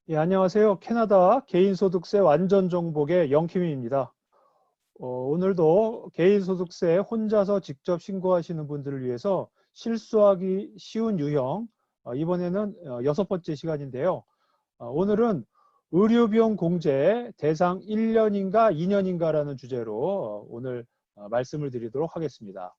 예, 안녕하세요. 캐나다 개인소득세 완전 정복의 영킴입니다. 오늘도 개인소득세 혼자서 직접 신고하시는 분들을 위해서 실수하기 쉬운 유형, 이번에는 6번째 시간인데요. 오늘은 의료비용 공제 대상 1년인가 2년인가라는 주제로 오늘 말씀을 드리도록 하겠습니다.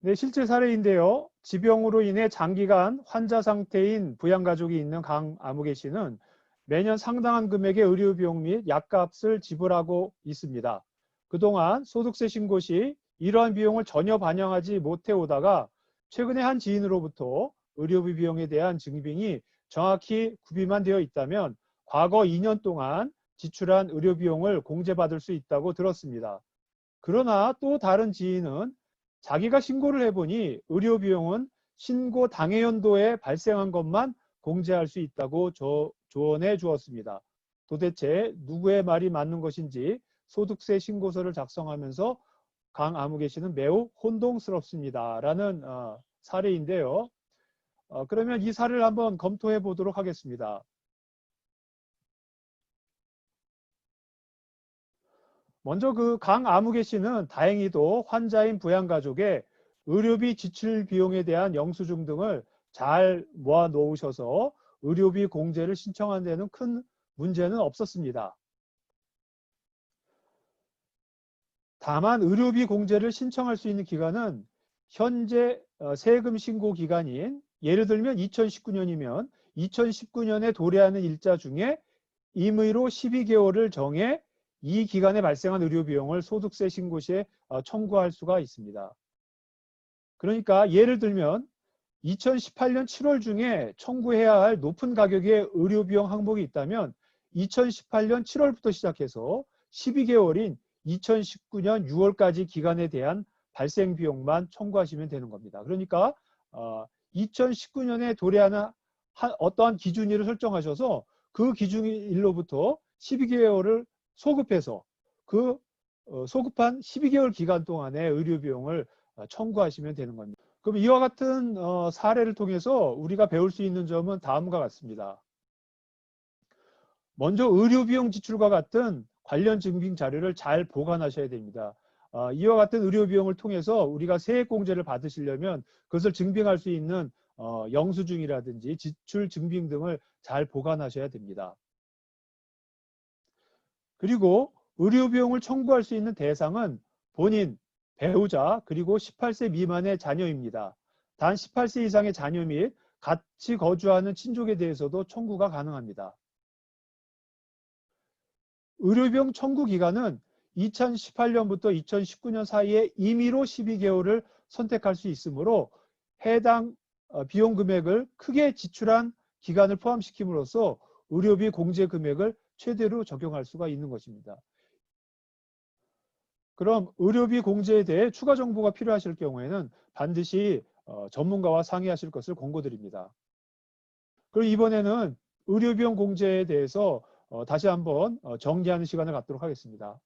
네, 실제 사례인데요. 지병으로 인해 장기간 환자 상태인 부양가족이 있는 강아무개 씨는 매년 상당한 금액의 의료비용 및 약값을 지불하고 있습니다. 그동안 소득세 신고 시 이러한 비용을 전혀 반영하지 못해 오다가 최근에 한 지인으로부터 의료비 비용에 대한 증빙이 정확히 구비만 되어 있다면 과거 2년 동안 지출한 의료비용을 공제받을 수 있다고 들었습니다. 그러나 또 다른 지인은 자기가 신고를 해보니 의료비용은 신고 당해연도에 발생한 것만 공제할 수 있다고 조언해 주었습니다. 도대체 누구의 말이 맞는 것인지 소득세 신고서를 작성하면서 강아무개 씨는 매우 혼동스럽습니다. 라는 사례인데요. 그러면 이 사례를 한번 검토해 보도록 하겠습니다. 먼저 그 강아무개 씨는 다행히도 환자인 부양가족의 의료비 지출 비용에 대한 영수증 등을 잘 모아 놓으셔서 의료비 공제를 신청한 데는 큰 문제는 없었습니다. 다만 의료비 공제를 신청할 수 있는 기간은 현재 세금 신고 기간인, 예를 들면 2019년이면 2019년에 도래하는 일자 중에 임의로 12개월을 정해 이 기간에 발생한 의료비용을 소득세 신고 시에 청구할 수가 있습니다. 그러니까 예를 들면 2018년 7월 중에 청구해야 할 높은 가격의 의료비용 항목이 있다면 2018년 7월부터 시작해서 12개월인 2019년 6월까지 기간에 대한 발생 비용만 청구하시면 되는 겁니다. 그러니까 2019년에 도래하는 어떠한 기준일을 설정하셔서 그 기준일로부터 12개월을 소급해서 그 소급한 12개월 기간 동안의 의료비용을 청구하시면 되는 겁니다. 그럼 이와 같은 사례를 통해서 우리가 배울 수 있는 점은 다음과 같습니다. 먼저 의료비용 지출과 같은 관련 증빙 자료를 잘 보관하셔야 됩니다. 이와 같은 의료비용을 통해서 우리가 세액공제를 받으시려면 그것을 증빙할 수 있는 영수증이라든지 지출 증빙 등을 잘 보관하셔야 됩니다. 그리고 의료비용을 청구할 수 있는 대상은 본인, 배우자, 그리고 18세 미만의 자녀입니다. 단 18세 이상의 자녀 및 같이 거주하는 친족에 대해서도 청구가 가능합니다. 의료비용 청구 기간은 2018년부터 2019년 사이에 임의로 12개월을 선택할 수 있으므로 해당 비용 금액을 크게 지출한 기간을 포함시킴으로써 의료비 공제 금액을 최대로 적용할 수가 있는 것입니다. 그럼 의료비 공제에 대해 추가 정보가 필요하실 경우에는 반드시 전문가와 상의하실 것을 권고드립니다. 그리고 이번에는 의료비용 공제에 대해서 다시 한번 정리하는 시간을 갖도록 하겠습니다.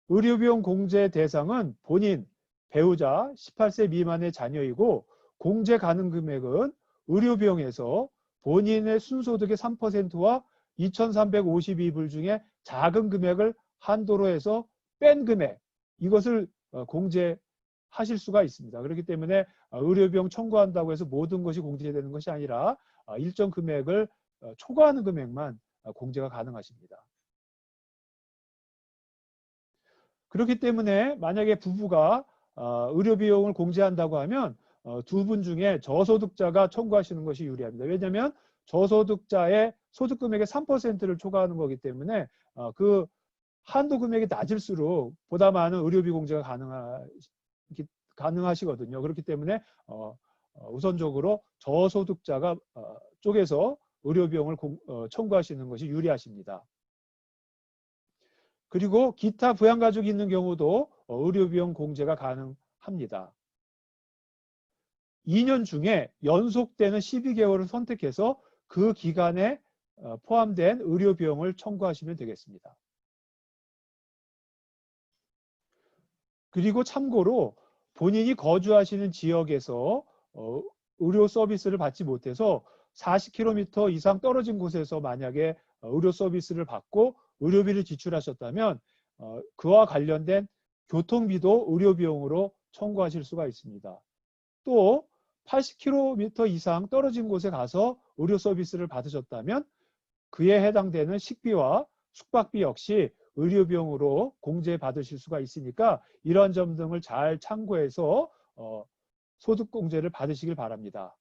의료비용 공제 대상은 본인, 배우자, 18세 미만의 자녀이고 공제 가능 금액은 의료비용에서 본인의 순소득의 3%와 2,352불 중에 작은 금액을 한도로 해서 뺀 금액, 이것을 공제하실 수가 있습니다. 그렇기 때문에 의료비용 청구한다고 해서 모든 것이 공제되는 것이 아니라 일정 금액을 초과하는 금액만 공제가 가능하십니다. 그렇기 때문에 만약에 부부가 의료비용을 공제한다고 하면 두 분 중에 저소득자가 청구하시는 것이 유리합니다. 왜냐하면 저소득자의 소득금액의 3%를 초과하는 거기 때문에 그 한도 금액이 낮을수록 보다 많은 의료비 공제가 가능하시거든요. 그렇기 때문에 우선적으로 저소득자가 쪽에서 의료비용을 청구하시는 것이 유리하십니다. 그리고 기타 부양가족이 있는 경우도 의료비용 공제가 가능합니다. 2년 중에 연속되는 12개월을 선택해서 그 기간에 포함된 의료비용을 청구하시면 되겠습니다. 그리고 참고로 본인이 거주하시는 지역에서 의료 서비스를 받지 못해서 40km 이상 떨어진 곳에서 만약에 의료 서비스를 받고 의료비를 지출하셨다면 그와 관련된 교통비도 의료비용으로 청구하실 수가 있습니다. 또 80km 이상 떨어진 곳에 가서 의료 서비스를 받으셨다면 그에 해당되는 식비와 숙박비 역시 의료비용으로 공제받으실 수가 있으니까 이러한 점 등을 잘 참고해서 소득공제를 받으시길 바랍니다.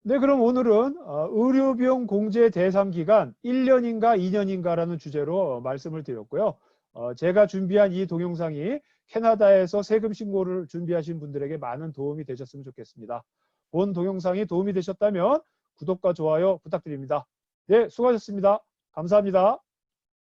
네, 그럼 오늘은 의료비용 공제 대상 기간 1년인가 2년인가라는 주제로 말씀을 드렸고요. 제가 준비한 이 동영상이 캐나다에서 세금 신고를 준비하신 분들에게 많은 도움이 되셨으면 좋겠습니다. 본 동영상이 도움이 되셨다면 구독과 좋아요 부탁드립니다. 네, 수고하셨습니다. 감사합니다.